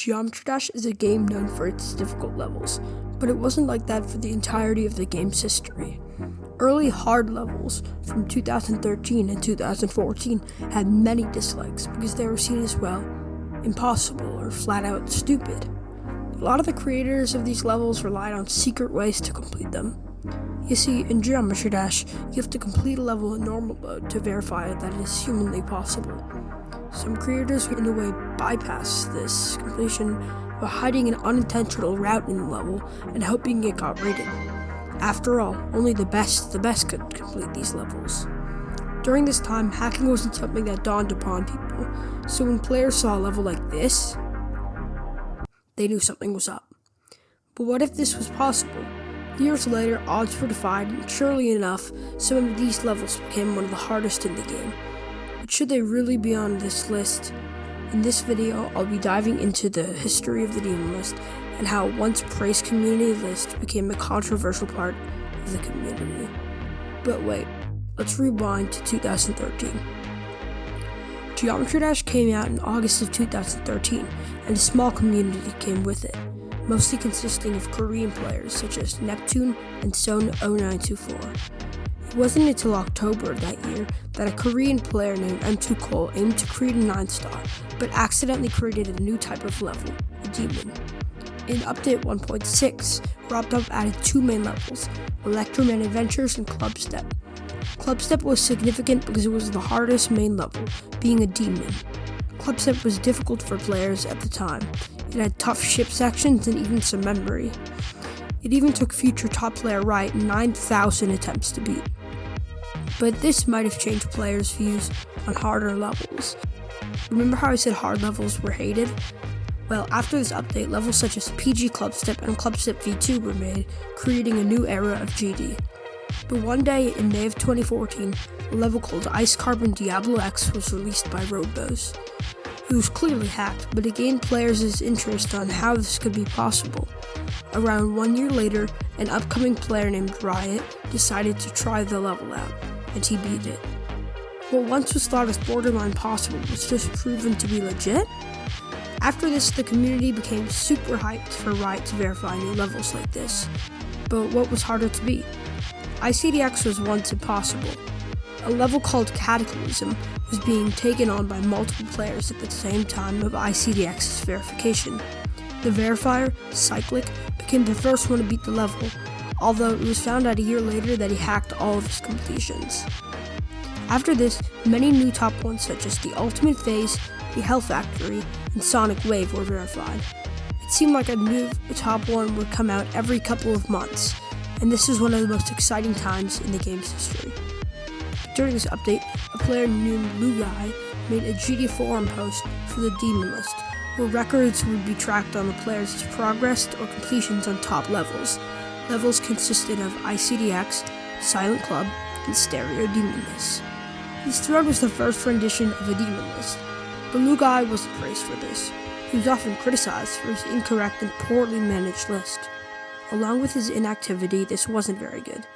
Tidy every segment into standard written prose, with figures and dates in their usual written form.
Geometry Dash is a game known for its difficult levels, but it wasn't like that for the entirety of the game's history. Early hard levels from 2013 and 2014 had many dislikes because they were seen as, well, impossible or flat out stupid. A lot of the creators of these levels relied on secret ways to complete them. You see, in Geometry Dash, you have to complete a level in normal mode to verify that it is humanly possible. Some creators, in a way, bypass this completion by hiding an unintentional route in the level and hoping it got rated. After all, only the best could complete these levels. During this time, hacking wasn't something that dawned upon people, so when players saw a level like this, they knew something was up. But what if this was possible? Years later, odds were defied, and surely enough, some of these levels became one of the hardest in the game. But should they really be on this list? In this video, I'll be diving into the history of the Demon List and how a once praised community list became a controversial part of the community. But wait, let's rewind to 2013. Geometry Dash came out in August of 2013, and a small community came with it, mostly consisting of Korean players such as Neptune and Son0924. It wasn't until October of that year that a Korean player named M2 Cole aimed to create a 9-star, but accidentally created a new type of level, a demon. In Update 1.6, RobTop added 2 main levels, Electroman Adventures and Clubstep. Clubstep was significant because it was the hardest main level, being a demon. Clubstep was difficult for players at the time. It had tough ship sections and even some memory. It even took future top player Riot 9,000 attempts to beat. But this might have changed players' views on harder levels. Remember how I said hard levels were hated? Well, after this update, levels such as PG Clubstep and Clubstep V2 were made, creating a new era of GD. But one day in May of 2014, a level called Ice Carbon Diablo X was released by Robos. It was clearly hacked, but it gained players' interest on how this could be possible. Around 1 year later, an upcoming player named Riot decided to try the level out, and he beat it. What once was thought as borderline possible was just proven to be legit? After this, the community became super hyped for Riot to verify new levels like this. But what was harder to beat? ICDX was once impossible. A level called Cataclysm was being taken on by multiple players at the same time of ICDX's verification. The verifier, Cyclic, became the first one to beat the level, although it was found out a year later that he hacked all of his completions. After this, many new top ones such as the Ultimate Phase, the Hell Factory, and Sonic Wave were verified. It seemed like a new top one would come out every couple of months, and this is one of the most exciting times in the game's history. During this update, a player named Lugai made a GD forum post for the Demon List, where records would be tracked on the players' progress or completions on top levels. Levels consisted of ICDX, Silent Club, and Stereo Demon List. This thread was the first rendition of a Demon List, but Lugai wasn't praised for this. He was often criticized for his incorrect and poorly managed list. Along with his inactivity, this wasn't very good,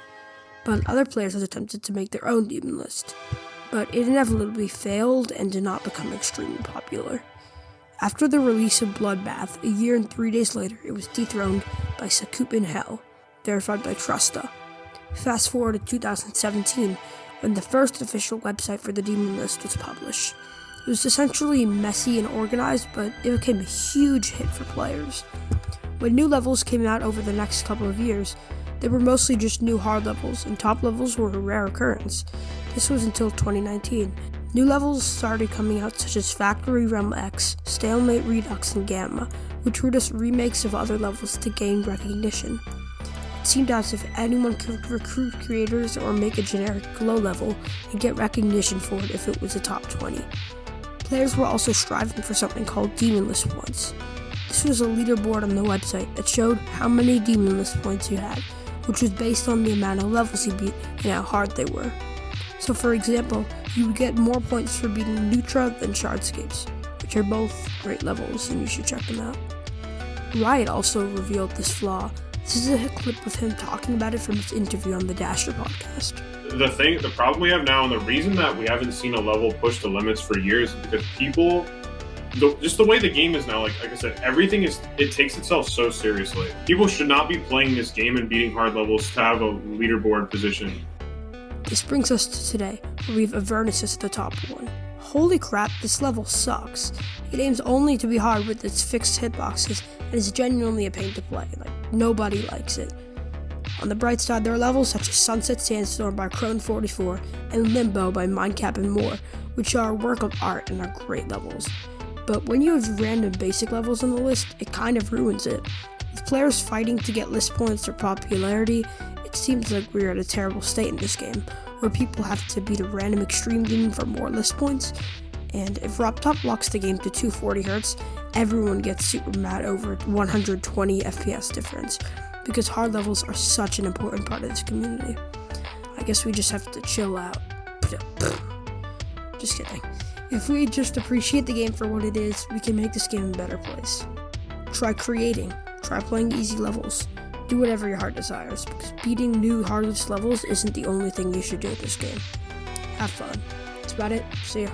but other players had attempted to make their own Demon List, but it inevitably failed and did not become extremely popular. After the release of Bloodbath, a year and 3 days later, it was dethroned by Sakupin Hell, verified by Trusta. Fast forward to 2017, when the first official website for the Demon List was published. It was essentially messy and organized, but it became a huge hit for players. When new levels came out over the next couple of years, they were mostly just new hard levels, and top levels were a rare occurrence. This was until 2019. New levels started coming out such as Factory Realm X, Stalemate Redux, and Gamma, which were just remakes of other levels to gain recognition. It seemed as if anyone could recruit creators or make a generic low level and get recognition for it if it was a top 20. Players were also striving for something called Demon List Points. This was a leaderboard on the website that showed how many Demon List points you had, which was based on the amount of levels you beat and how hard they were. So for example, you would get more points for beating Nutra than Shardscapes, which are both great levels and you should check them out. Riot also revealed this flaw. This is a clip of him talking about it from his interview on the Dasher podcast. The problem we have now, and the reason that we haven't seen a level push the limits for years, is because people just the way the game is now, like I said, it takes itself so seriously. People should not be playing this game and beating hard levels to have a leaderboard position. This brings us to today, where we have Avernus as the top one. Holy crap, this level sucks. It aims only to be hard with its fixed hitboxes and is genuinely a pain to play. Like, nobody likes it. On the bright side, there are levels such as Sunset Sandstorm by Crone44 and Limbo by Mindcap and more, which are a work of art and are great levels. But when you have random basic levels on the list, it kind of ruins it. With players fighting to get list points or popularity, it seems like we're at a terrible state in this game, where people have to beat a random extreme demon for more list points, and if RobTop locks the game to 240Hz, everyone gets super mad over 120 FPS difference, because hard levels are such an important part of this community. I guess we just have to chill out. Just kidding. If we just appreciate the game for what it is, we can make this game a better place. Try creating, try playing easy levels. Do whatever your heart desires, because beating new hardest levels isn't the only thing you should do with this game. Have fun. That's about it. See ya.